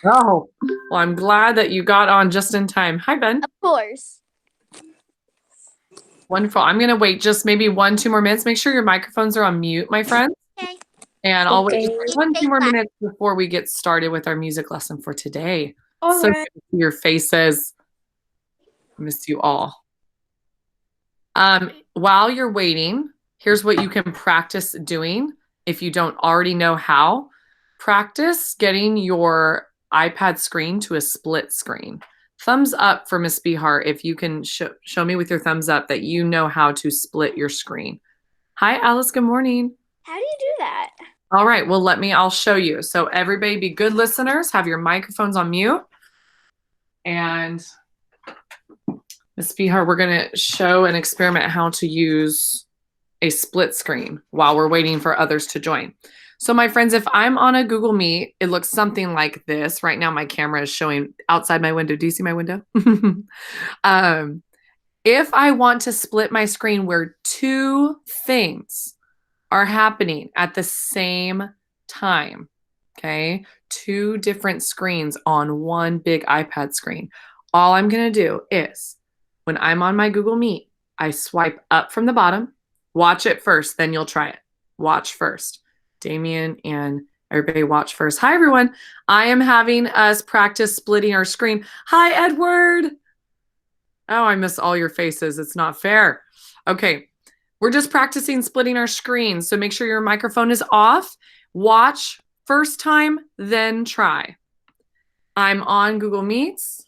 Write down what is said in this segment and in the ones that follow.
Oh, well, I'm glad that you got on just in time. Hi, Ben. Of course. Wonderful. I'm going to wait just maybe 1, 2 more minutes. Make sure your microphones are on mute, my friends. Okay. And I'll wait just Okay. 1, 2 more minutes before we get started with our music lesson for today. All So right. good to see your faces. Miss you all. While you're waiting, here's what you can practice doing if you don't already know how. Practice getting your iPad screen to a split screen. Thumbs up for Miss Behar if you can show me with your thumbs up that you know how to split your screen. Hi, Alice. Good morning. How do you do that? All right. Well, I'll show you. So everybody be good listeners. Have your microphones on mute. And Ms. Behar, we're going to show and experiment how to use a split screen while we're waiting for others to join. So my friends, if I'm on a Google Meet, it looks something like this. Right now, my camera is showing outside my window. Do you see my window? If I want to split my screen where two things are happening at the same time, okay, two different screens on one big iPad screen, all I'm going to do is when I'm on my Google Meet, I swipe up from the bottom. Watch it first, then you'll try it. Watch first. Damien and everybody watch first. Hi, everyone. I am having us practice splitting our screen. Hi, Edward. Oh, I miss all your faces. It's not fair. Okay. We're just practicing splitting our screen. So make sure your microphone is off. Watch first time, then try. I'm on Google Meets.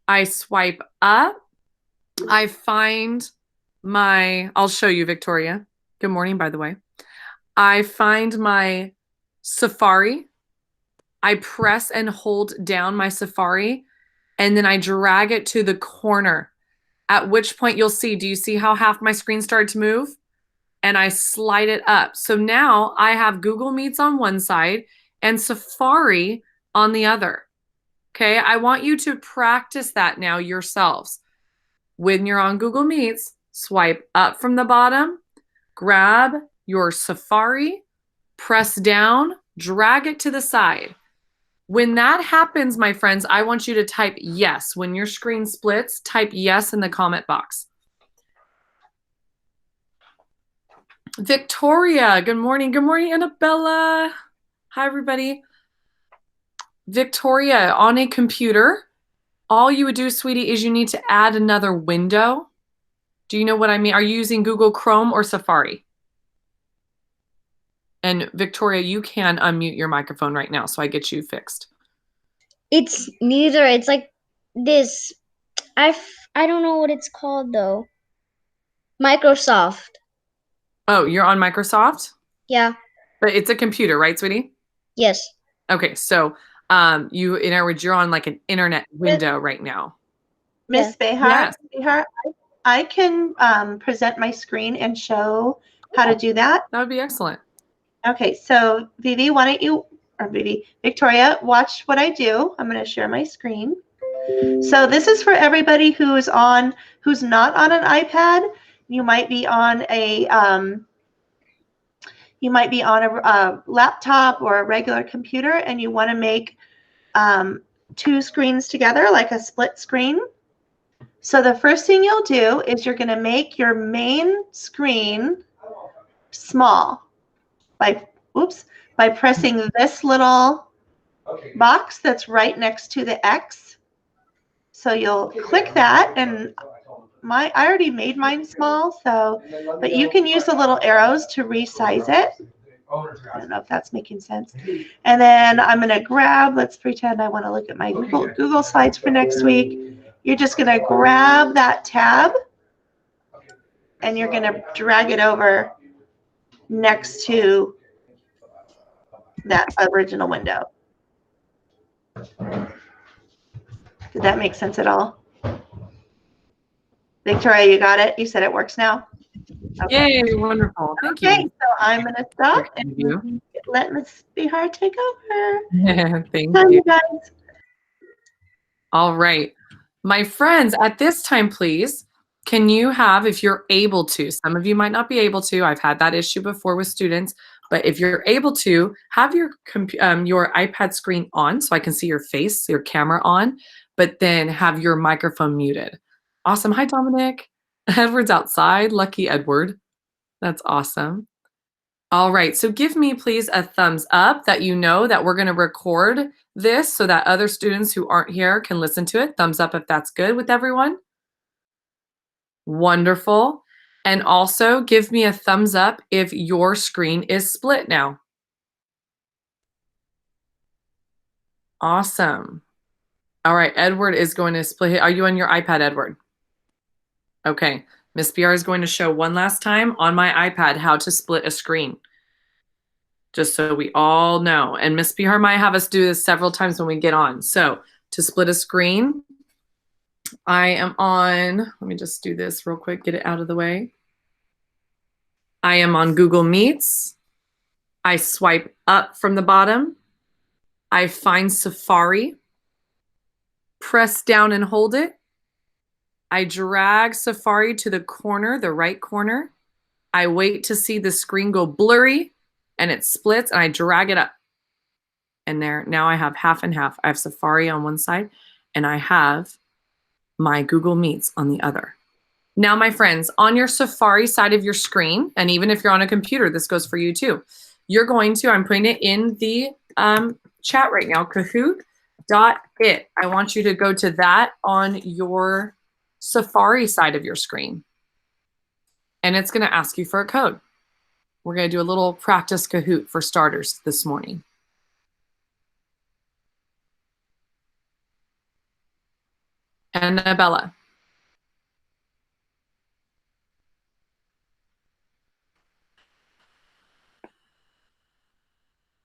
I swipe up. I find I'll show you, Victoria. Good morning, by the way. I find my Safari. I press and hold down my Safari, and then I drag it to the corner, at which point you'll see, do you see how half my screen started to move? And I slide it up. So now I have Google Meets on one side and Safari on the other. Okay, I want you to practice that now yourselves. When you're on Google Meets, swipe up from the bottom, grab your Safari, press down, drag it to the side. When that happens, my friends, I want you to type yes. When your screen splits, type yes in the comment box. Victoria, good morning. Good morning, Annabella. Hi, everybody. Victoria, on a computer, all you would do, sweetie, is you need to add another window. Do you know what I mean? Are you using Google Chrome or Safari? And Victoria, you can unmute your microphone right now, so I get you fixed. It's neither. It's like this. I don't know what it's called though. Microsoft. Oh, you're on Microsoft? Yeah. But it's a computer, right, sweetie? Yes. Okay, so in other words, you're on like an internet window right now. Miss Behar, Yes. Behar, I can present my screen and show how to do that. That would be excellent. Okay, so Vivi, why don't you, or Vivi, Victoria, watch what I do. I'm going to share my screen. So this is for everybody who's not on an iPad. You might be on a laptop or a regular computer, and you want to make two screens together, like a split screen. So the first thing you'll do is you're going to make your main screen small by pressing this little box that's right next to the X. So you'll click that, and I already made mine small, but you can use the little arrows to resize it. I don't know if that's making sense. And then I'm going to grab, let's pretend I want to look at my Google Slides for next week. You're just going to grab that tab, and you're going to drag it over next to that original window. Did that make sense at all? Victoria, you got it? You said it works now? Okay. Yay, wonderful. Thank you. Okay, so I'm going to stop and let Ms. Behar take over. Thank Bye, you. guys. All right. My friends, at this time, please, can you have, if you're able to, some of you might not be able to, I've had that issue before with students, But if you're able to, have your iPad screen on so I can see your face, your camera on, but then have your microphone muted. Awesome. Hi, Dominic. Edward's outside. Lucky Edward. That's awesome. All right. So give me, please, a thumbs up that you know that we're going to record this so that other students who aren't here can listen to it. Thumbs up if that's good with everyone. Wonderful. And also give me a thumbs up if your screen is split now. Awesome. All right, Edward is going to split. Are you on your iPad, Edward? Okay. Miss BR is going to show one last time on my iPad how to split a screen. Just so we all know. And Miss BR might have us do this several times when we get on. So to split a screen, I am on, let me just do this real quick, get it out of the way. I am on Google Meets. I swipe up from the bottom. I find Safari, press down and hold it. I drag Safari to the corner, the right corner. I wait to see the screen go blurry and it splits and I drag it up. And there, now I have half and half. I have Safari on one side and I have my Google Meets on the other. Now, my friends, on your Safari side of your screen, and even if you're on a computer, this goes for you too. You're going to, I'm putting it in the chat right now, Kahoot.it. I want you to go to that on your Safari side of your screen. And it's going to ask you for a code. We're going to do a little practice Kahoot for starters this morning. Annabella.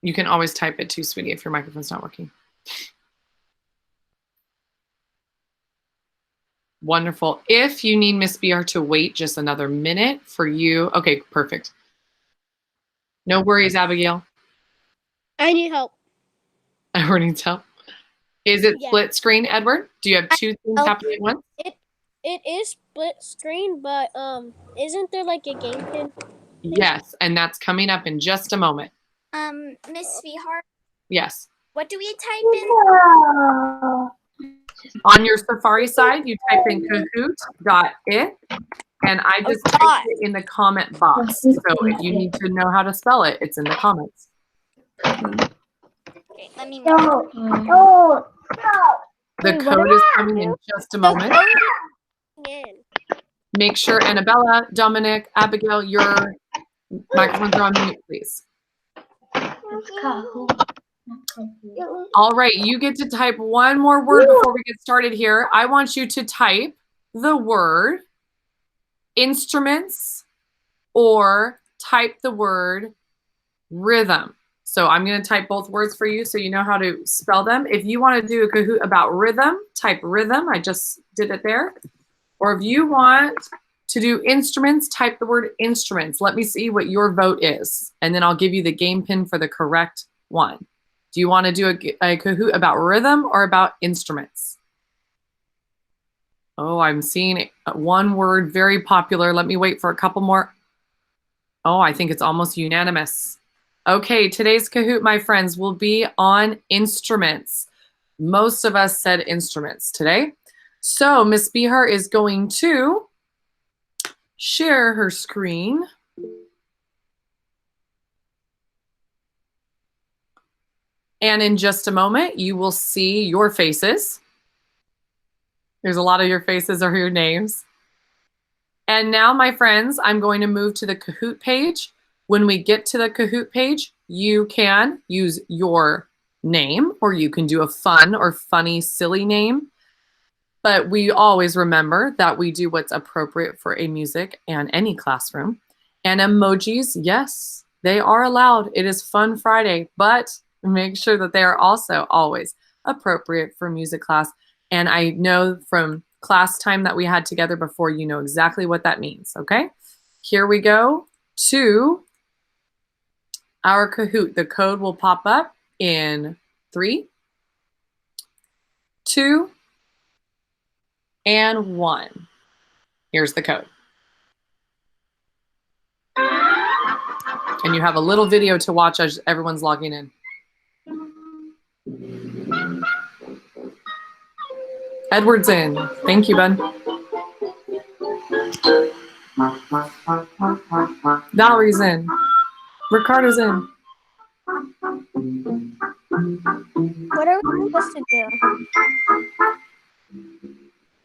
You can always type it too, sweetie, if your microphone's not working. Wonderful. If you need Miss BR to wait just another minute for you. Okay, perfect. No worries, Abigail. I need help. Edward needs help. Is it Yeah. split screen, Edward? Do you have two things Oh. happening at once? It is split screen, but isn't there like a game pin? Yes, and that's coming up in just a moment. Miss Vihar, Yes. what do we type in? On your Safari side, you type in Kahoot.it, and I just typed it in the comment box. So if you need to know how to spell it, it's in the comments. Okay, let me No, no, no. The Wait, what code do is I coming do? in just a moment. In. Make sure Annabella, Dominic, Abigail, your microphones are on mute, please. It's Kahoot. All right, you get to type one more word before we get started here. I want you to type the word instruments or type the word rhythm. So I'm going to type both words for you so you know how to spell them. If you want to do a Kahoot about rhythm, type rhythm. I just did it there. Or if you want to do instruments, type the word instruments. Let me see what your vote is. And then I'll give you the game pin for the correct one. Do you want to do a Kahoot about rhythm or about instruments? Oh, I'm seeing one word very popular. Let me wait for a couple more. Oh, I think it's almost unanimous. Okay, today's Kahoot, my friends, will be on instruments. Most of us said instruments today. So Miss Behar is going to share her screen. And in just a moment, you will see your faces. There's a lot of your faces or your names. And now, my friends, I'm going to move to the Kahoot page. When we get to the Kahoot page, you can use your name, or you can do a fun or funny, silly name. But we always remember that we do what's appropriate for a music and any classroom. And emojis, yes, they are allowed. It is Fun Friday, but make sure that they are also always appropriate for music class. And I know from class time that we had together before, you know exactly what that means, okay? Here we go to our Kahoot. The code will pop up in 3, 2, and 1. Here's the code. And you have a little video to watch as everyone's logging in. Edward's in. Thank you, bud. Valerie's in. Ricardo's in. What are we supposed to do?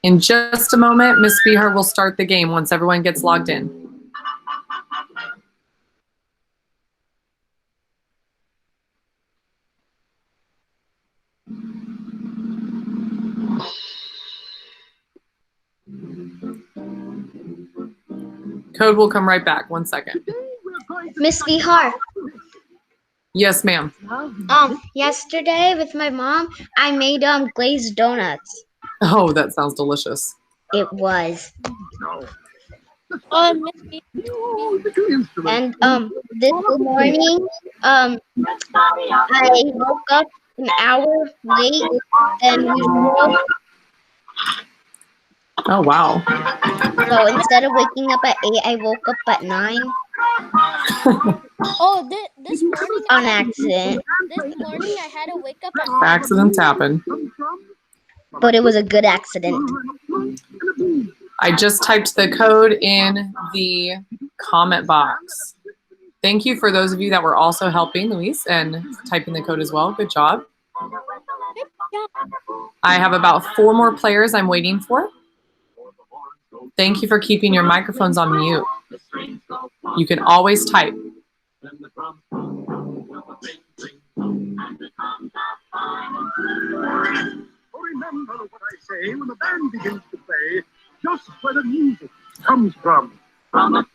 In just a moment, Miss Behar will start the game once everyone gets logged in. Code will come right back. 1 second. Miss Vihar, Yes, ma'am. yesterday with my mom, I made glazed donuts. Oh, that sounds delicious. It was. Miss B, And this morning, I woke up an hour late than usual. Oh, wow. So instead of waking up at 8, I woke up at 9 this morning on accident. This morning I had to wake up at Accidents happen. But it was a good accident. I just typed the code in the comment box. Thank you for those of you that were also helping Luis and typing the code as well. Good job. I have about 4 more players I'm waiting for. Thank you for keeping your microphones on mute. You can always type. Remember what I say when the band begins to play, just where the music comes from. That's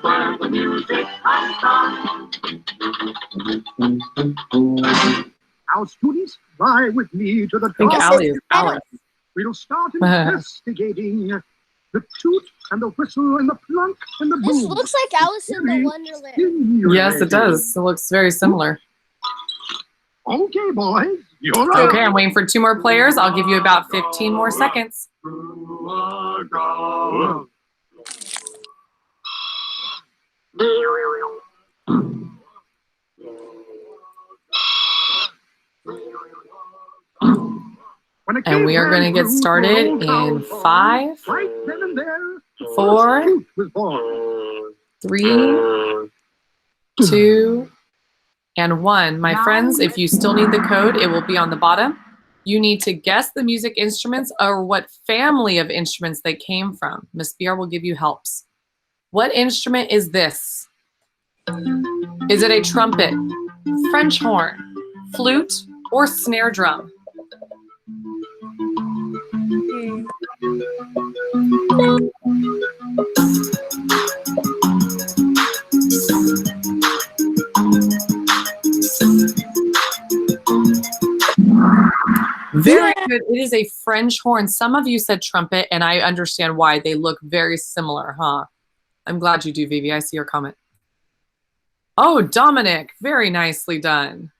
where the music comes from. Now, students, fly with me to the I think top. Allie is Alice. We'll start investigating the toot and the whistle and the plunk and the boom. This looks like Alice in the Wonderland. Yes, it does. It looks very similar. Okay, boys, you're up. Okay, I'm waiting for 2 more players. I'll give you about 15 more seconds. And we are going to get started in 5, 4, 3, 2, and 1. My friends, if you still need the code, it will be on the bottom. You need to guess the music instruments or what family of instruments they came from. Miss BR will give you helps. What instrument is this? Is it a trumpet, French horn, flute, or snare drum? Very good. It is a French horn. Some of you said trumpet, and I understand why. They look very similar, huh? I'm glad you do, Vivi. I see your comment. Oh, Dominic, very nicely done.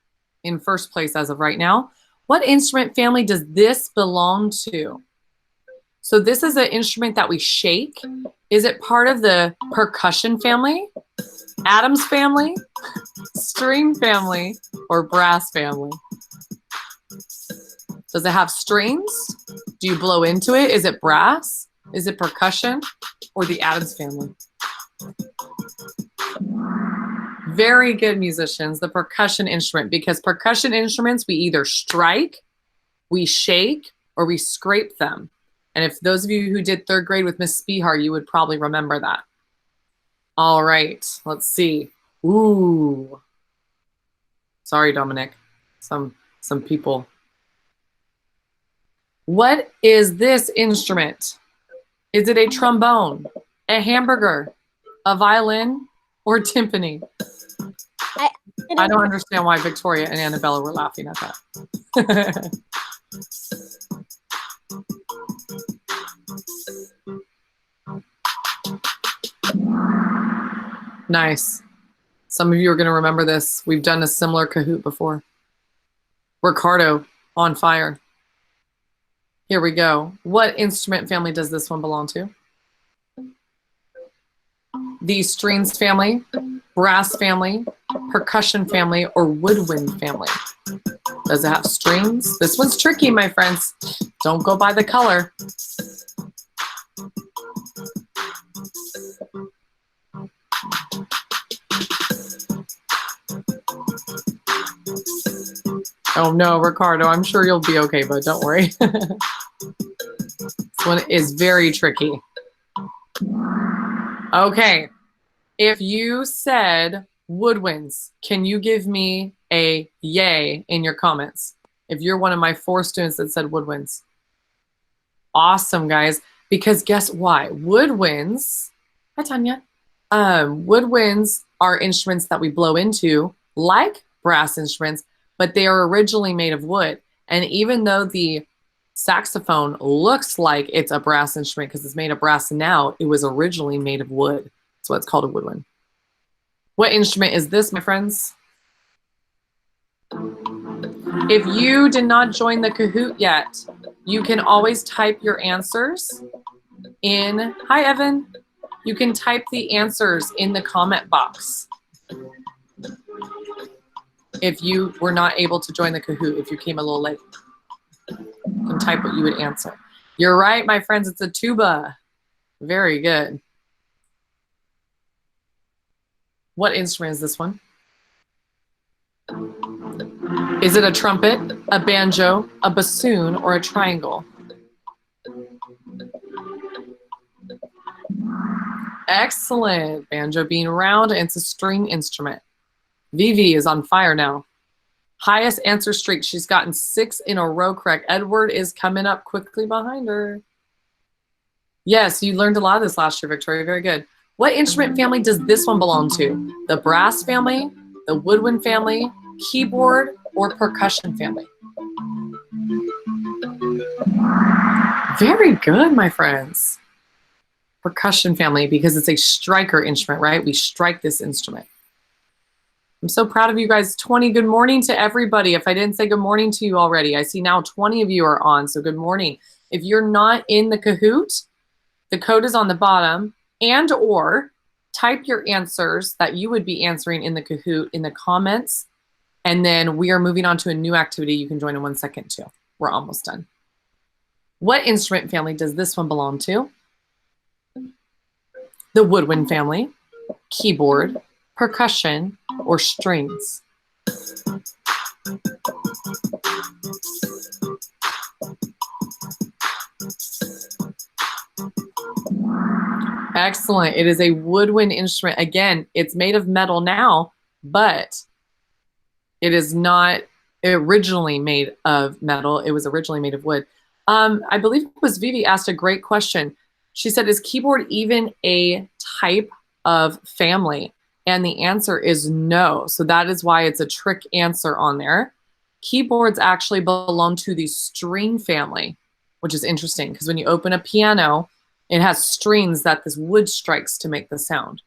In first place as of right now. What instrument family does this belong to? So this is an instrument that we shake. Is it part of the percussion family, Adams family, string family, or brass family? Does it have strings? Do you blow into it? Is it brass? Is it percussion? Or the Adams family? Very good musicians, the percussion instrument, because percussion instruments, we either strike, we shake, or we scrape them. And if those of you who did 3rd grade with Miss Spihar, you would probably remember that. All right, let's see. Ooh. Sorry, Dominic. Some people. What is this instrument? Is it a trombone, a hamburger, a violin, or timpani? I don't understand why Victoria and Annabella were laughing at that. Nice. Some of you are going to remember this. We've done a similar Kahoot before. Ricardo, on fire. Here we go. What instrument family does this one belong to? the strings family, brass family, percussion family, or woodwind family? Does it have strings? This one's tricky, my friends. Don't go by the color. Oh no, Ricardo, I'm sure you'll be okay, but don't worry. This one is very tricky. Okay, if you said woodwinds, can you give me a yay in your comments? If you're one of my 4 students that said woodwinds. Awesome, guys, because guess what? Woodwinds, hi Tanya. Woodwinds are instruments that we blow into like brass instruments, but they are originally made of wood. And even though the saxophone looks like it's a brass instrument because it's made of brass now, it was originally made of wood. That's why it's called a woodwind. What instrument is this, my friends? If you did not join the Kahoot yet, you can always type your answers in. Hi, Evan. You can type the answers in the comment box. If you were not able to join the Kahoot, if you came a little late, you can type what you would answer. You're right, my friends, it's a tuba. Very good. What instrument is this one? Is it a trumpet, a banjo, a bassoon, or a triangle? Excellent. Banjo being round, and it's a string instrument. Vivi is on fire now. Highest answer streak. She's gotten 6 in a row correct. Edward is coming up quickly behind her. Yes, you learned a lot of this last year, Victoria. Very good. What instrument family does this one belong to? The brass family, the woodwind family, keyboard, or percussion family? Very good, my friends. Percussion family, because it's a striker instrument, right? We strike this instrument. I'm so proud of you guys. 20, good morning to everybody. If I didn't say good morning to you already, I see now 20 of you are on, so good morning. If you're not in the Kahoot, the code is on the bottom, and or type your answers that you would be answering in the Kahoot in the comments, and then we are moving on to a new activity you can join in 1 second too. We're almost done. What instrument family does this one belong to? The woodwind family, keyboard, percussion, or strings? Excellent. It is a woodwind instrument. Again, it's made of metal now, but it is not originally made of metal. It was originally made of wood. I believe it was Vivi asked a great question. She said, is keyboard even a type of family? And the answer is no. So that is why it's a trick answer on there. Keyboards actually belong to the string family, which is interesting because when you open a piano, it has strings that this wood strikes to make the sound.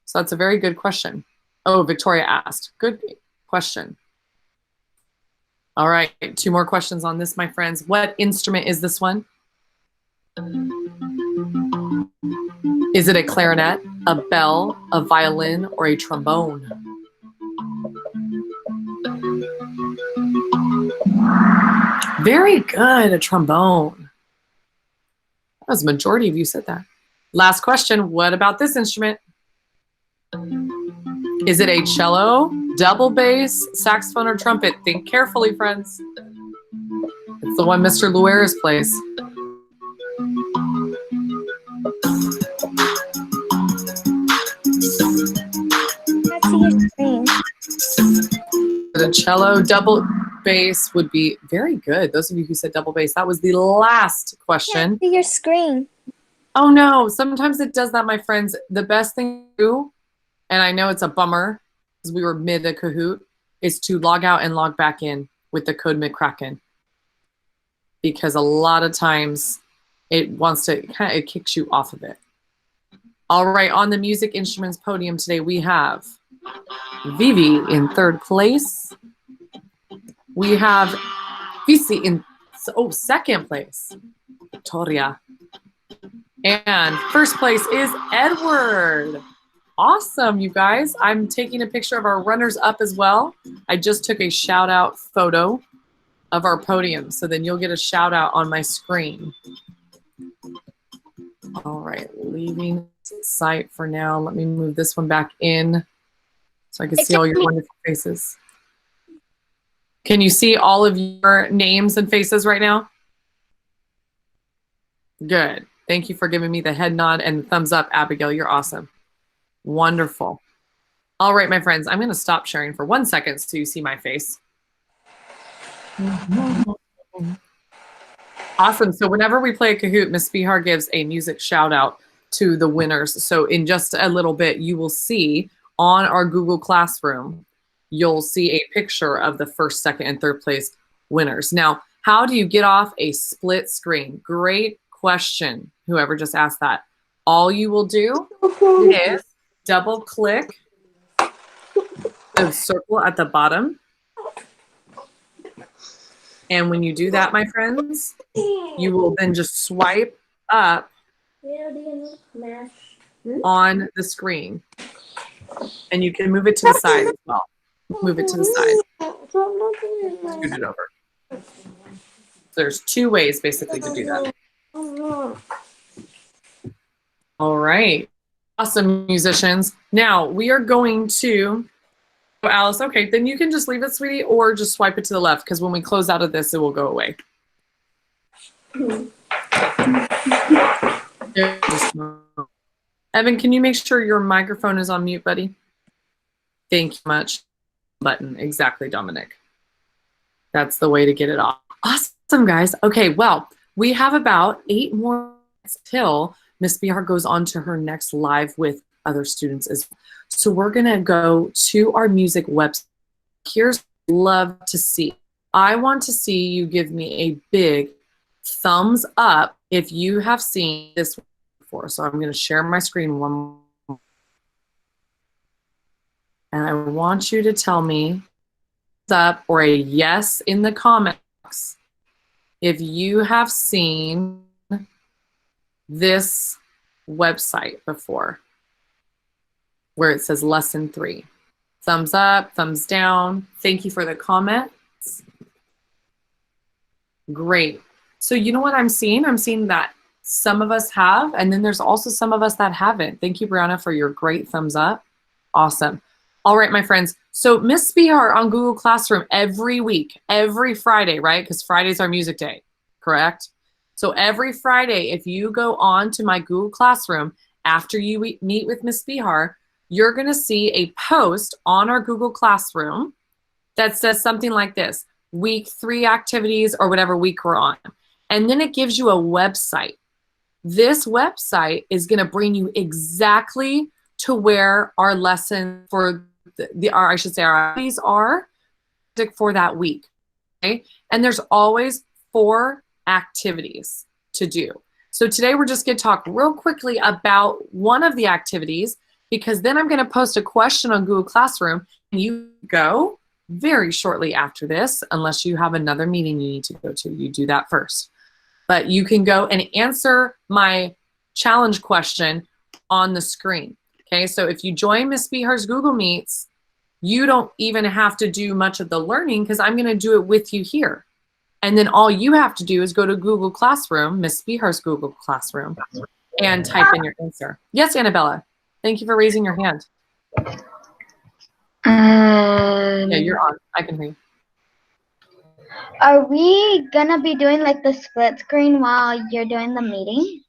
So that's a very good question. Oh, Victoria asked. Good question. All right, 2 more questions on this, my friends. What instrument is this one? Is it a clarinet, a bell, a violin, or a trombone? Very good, a trombone. That was the majority of you said that. Last question, what about this instrument? Is it a cello, double bass, saxophone, or trumpet? Think carefully, friends. It's the one Mr. Luera's plays. The cello, double bass would be very good. Those of you who said double bass, that was the last question. See your screen. Oh no, sometimes it does that, my friends. The best thing to do, and I know it's a bummer because we were mid a Kahoot, is to log out and log back in with the code McCracken. Because a lot of times it wants to, it kicks you off of it. All right, on the music instruments podium today, we have Vivi in 3rd place. We have Vici in 2nd place, Victoria. And 1st place is Edward. Awesome, you guys. I'm taking a picture of our runners up as well. I just took a shout out photo of our podium, so then you'll get a shout out on my screen. All right, leaving site for now. Let me move this one back in so I can see all your wonderful faces. Can you see all of your names and faces right now? Good. Thank you for giving me the head nod and thumbs up, Abigail. You're awesome. Wonderful. All right, my friends, I'm going to stop sharing for 1 second so you see my face. Awesome. So whenever we play a Kahoot, Miss Bihar gives a music shout out to the winners. So in just a little bit, you will see on our Google Classroom, you'll see a picture of the first, second, and third place winners. Now, how do you get off a split screen? Great question, whoever just asked that. All you will do is double click the circle at the bottom. And when you do that, my friends, you will then just swipe up on the screen. And you can move it to the side as well. Move it to the side. Scoot it over. So there's 2 ways basically to do that. All right. Awesome, musicians. Now we are going to, oh, Alice, okay, then you can just leave it, sweetie, or just swipe it to the left, because when we close out of this, it will go away. Evan, can you make sure your microphone is on mute, buddy? Thank you much. Button. Exactly, Dominic. That's the way to get it off. Awesome, guys. Okay, well, we have about 8 more minutes till Miss Bihar goes on to her next live with other students as well. So we're going to go to our music website. Here's love to see. I want to see you give me a big thumbs up if you have seen this before. So I'm going to share my screen one more. And I want you to tell me thumbs up or a yes in the comments if you have seen this website before, where it says lesson 3. Thumbs up, thumbs down. Thank you for the comments. Great. So you know what I'm seeing? I'm seeing that some of us have, and then there's also some of us that haven't. Thank you, Brianna, for your great thumbs up. Awesome. All right, my friends. So Miss Bihar on Google Classroom every week, every Friday, right? Because Friday's our music day, correct? So every Friday, if you go on to my Google Classroom after you meet with Miss Bihar, you're going to see a post on our Google Classroom that says something like this, week 3 activities or whatever week we're on. And then it gives you a website. This website is going to bring you exactly to where our lesson for our activities are for that week. Okay? And there's always 4 activities to do. So today we're just going to talk real quickly about one of the activities, because then I'm going to post a question on Google Classroom and you go very shortly after this, unless you have another meeting you need to go to. You do that first. But you can go and answer my challenge question on the screen. Okay, so if you join Miss Bihar's Google Meets, you don't even have to do much of the learning because I'm going to do it with you here. And then all you have to do is go to Google Classroom, Miss Bihar's Google Classroom, and type in your answer. Yes, Annabella. Thank you for raising your hand. Yeah, you're on. I can hear you. Are we gonna be doing like the split screen while you're doing the meeting?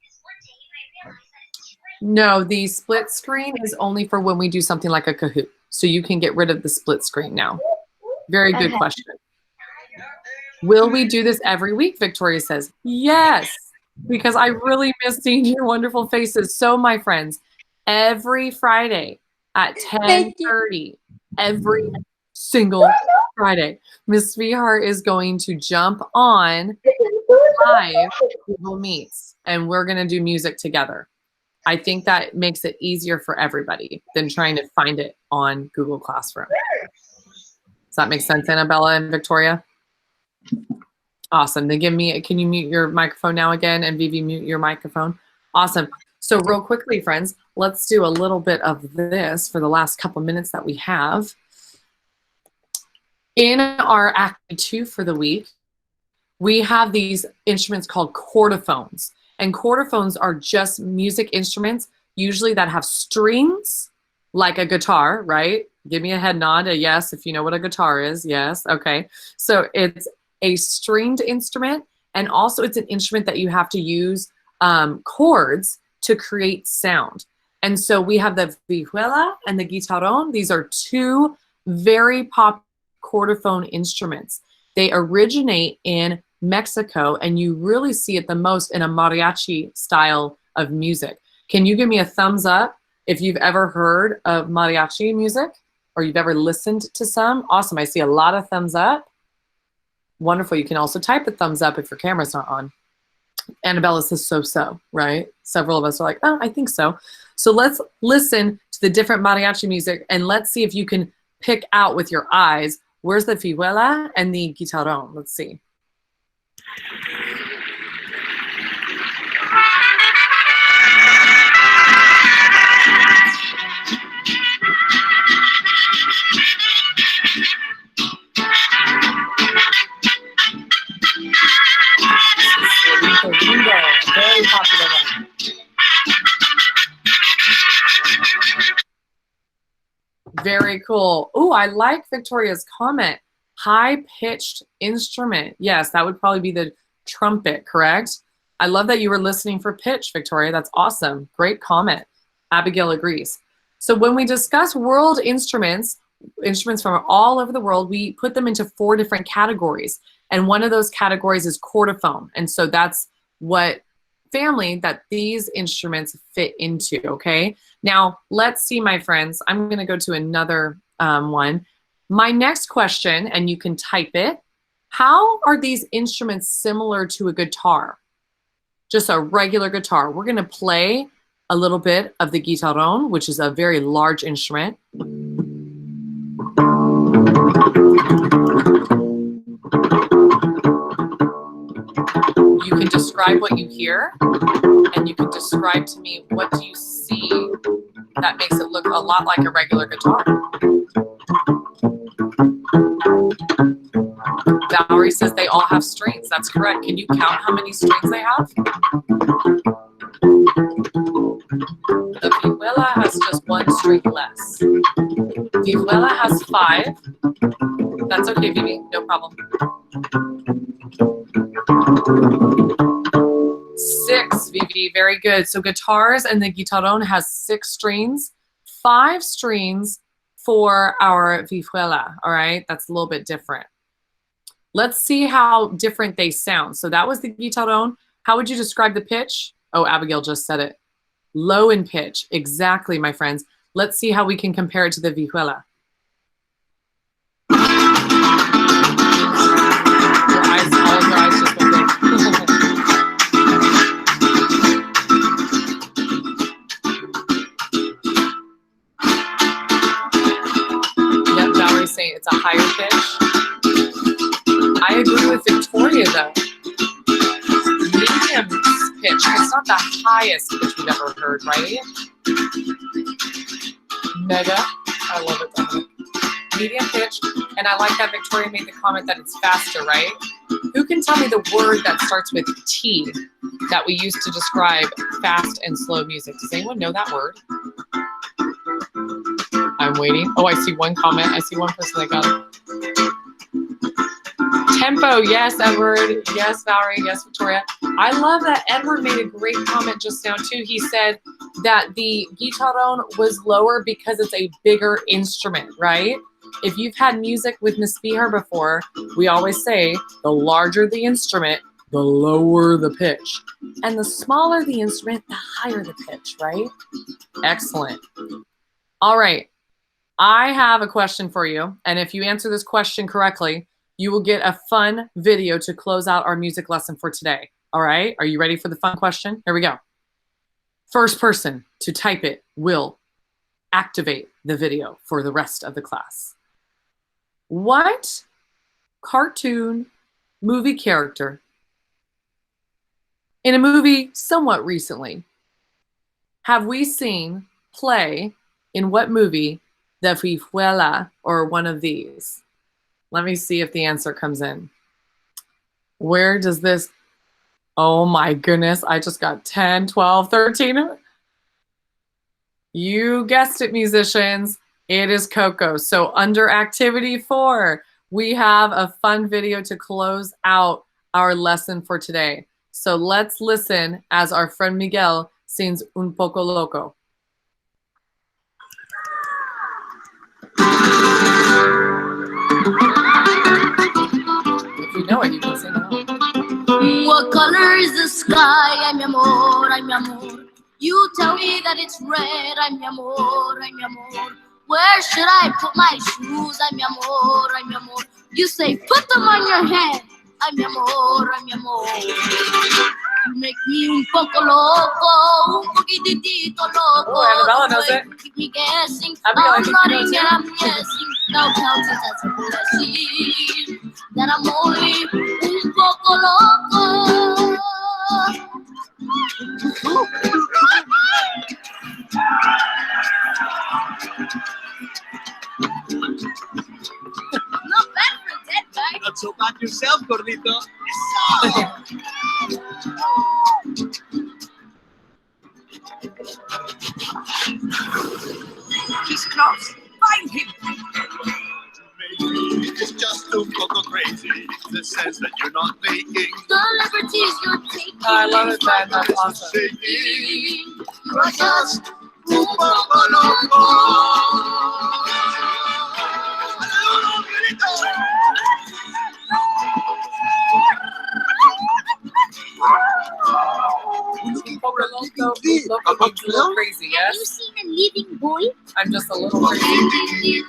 No, the split screen is only for when we do something like a Kahoot. So you can get rid of the split screen now. Very good question. Will we do this every week? Victoria says, yes, because I really miss seeing your wonderful faces. So my friends, every Friday at 10:30, every single Friday, Miss Bihar is going to jump on live Google Meets and we're going to do music together. I think that makes it easier for everybody than trying to find it on Google Classroom. Does that make sense, Annabella and Victoria? Awesome. Then give me, can you mute your microphone now again? And Vivi, mute your microphone. Awesome. So real quickly, friends, let's do a little bit of this for the last couple minutes that we have. In our activity 2 for the week, we have these instruments called chordophones. And chordophones are just music instruments, usually that have strings, like a guitar, right? Give me a head nod, a yes, if you know what a guitar is. Yes, okay. So it's a stringed instrument, and also it's an instrument that you have to use chords to create sound. And so we have the vihuela and the guitarrón. These are two very popular chordophone instruments. They originate in Mexico, and you really see it the most in a mariachi style of music. Can you give me a thumbs up if you've ever heard of mariachi music or you've ever listened to some? Awesome. I see a lot of thumbs up. Wonderful. You can also type a thumbs up if your camera's not on. Annabella says so, right? Several of us are like, oh, I think so. So let's listen to the different mariachi music, and let's see if you can pick out with your eyes, where's the vihuela and the guitarrón? Let's see. Very popular one. Very cool. Oh, I like Victoria's comment. High-pitched instrument. Yes, that would probably be the trumpet, correct? I love that you were listening for pitch, Victoria. That's awesome. Great comment. Abigail agrees. So when we discuss world instruments, instruments from all over the world, we put them into 4 different categories. And one of those categories is chordophone. And so that's what family that these instruments fit into, okay? Now, let's see, my friends. I'm going to go to another one. My next question, and you can type it, how are these instruments similar to a guitar? Just a regular guitar. We're going to play a little bit of the guitarrón, which is a very large instrument. You can describe what you hear, and you can describe to me what do you see that makes it look a lot like a regular guitar. Valerie says they all have strings. That's correct. Can you count how many strings they have? The vihuela has just 1 string less. Vihuela has 5. That's okay, Vivi. No problem. 6, Vivi. Very good. So guitars and the guitarrón has 6 strings, 5 strings for our vihuela. All right, that's a little bit different. Let's see how different they sound. So that was the guitarrón. How would you describe the pitch? Oh, Abigail just said it. Low in pitch. Exactly, my friends. Let's see how we can compare it to the vihuela. All of your eyes just went big. Yep, Valerie's saying it's a higher pitch. I agree with Victoria, though. Medium pitch. It's not the highest pitch we've ever heard, right? Mega. I love it, Dominic. Medium pitch. And I like that Victoria made the comment that it's faster, right? Who can tell me the word that starts with T that we use to describe fast and slow music? Does anyone know that word? I'm waiting. Oh, I see one comment. I see one person that got it. Tempo, yes, Edward. Yes, Valerie. Yes, Victoria. I love that Edward made a great comment just now, too. He said that the guitarrón was lower because it's a bigger instrument, right? If you've had music with Miss Beher before, we always say the larger the instrument, the lower the pitch. And the smaller the instrument, the higher the pitch, right? Excellent. All right. I have a question for you. And if you answer this question correctly, you will get a fun video to close out our music lesson for today. All right? Are you ready for the fun question? Here we go. First person to type it will activate the video for the rest of the class. What cartoon movie character in a movie somewhat recently have we seen play in what movie the Fijuela or one of these? Let me see if the answer comes in. Where does this? Oh my goodness, I just got 10, 12, 13. You guessed it, musicians. It is Coco. So under activity 4, we have a fun video to close out our lesson for today. So let's listen as our friend Miguel sings Un Poco Loco. If you know it, you can sing along. What color is the sky? Ay, mi amor, ay, mi amor. You tell me that it's red. Ay, mi amor, ay, mi amor. Where should I put my shoes? Ay, mi amor, ay, mi amor. You say, put them on your head. Ay, mi amor, ay, mi amor. You make me un poco loco, un poquitito loco. Oh, Annabella knows it. You keep me guessing. Abigail, I I'm think nodding she knows and I'm guessing. Now count it as a blessing that I'm only un poco loco. Not bad for a dead guy. Not so bad yourself, gordito. He's close. Find him. Maybe it's just un poco crazy. This says that you're not faking. The liberties you're taking. I love it, Ben. That's awesome. Shaking. You're just Un poco loco. Un poco loco, loco means a little crazy, Have you yes? seen a living boy? I'm just a little crazy.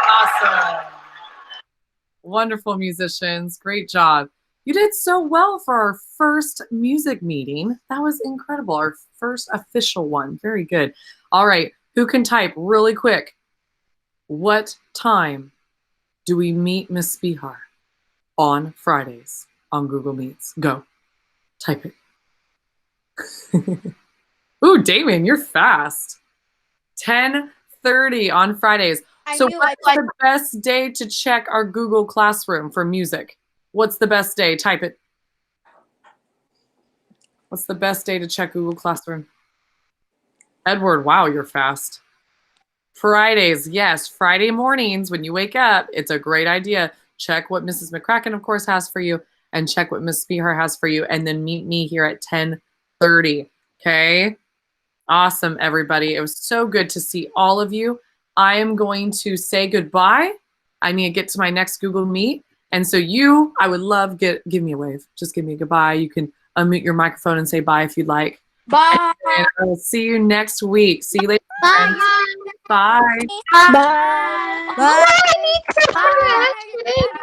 Awesome. Wonderful musicians. Great job. You did so well for our first music meeting. That was incredible. Our first official one. Very good. All right. Who can type really quick? What time do we meet Miss Bihar on Fridays on Google Meets? Go. Type it. Ooh, Damien, you're fast. 10:30 on Fridays. So what's the best day to check our Google Classroom for music? What's the best day? Type it. What's the best day to check Google Classroom? Edward, wow, you're fast. Fridays, yes. Friday mornings when you wake up, it's a great idea. Check what Mrs. McCracken, of course, has for you and check what Miss Bihar has for you and then meet me here at 10:30, okay? Awesome, everybody. It was so good to see all of you. I am going to say goodbye. I need to get to my next Google Meet. And so I would love, give me a wave. Just give me a goodbye. You can unmute your microphone and say bye if you'd like. Bye. And I will see you next week. See you later. Bye. Bye. Bye. Bye. Bye.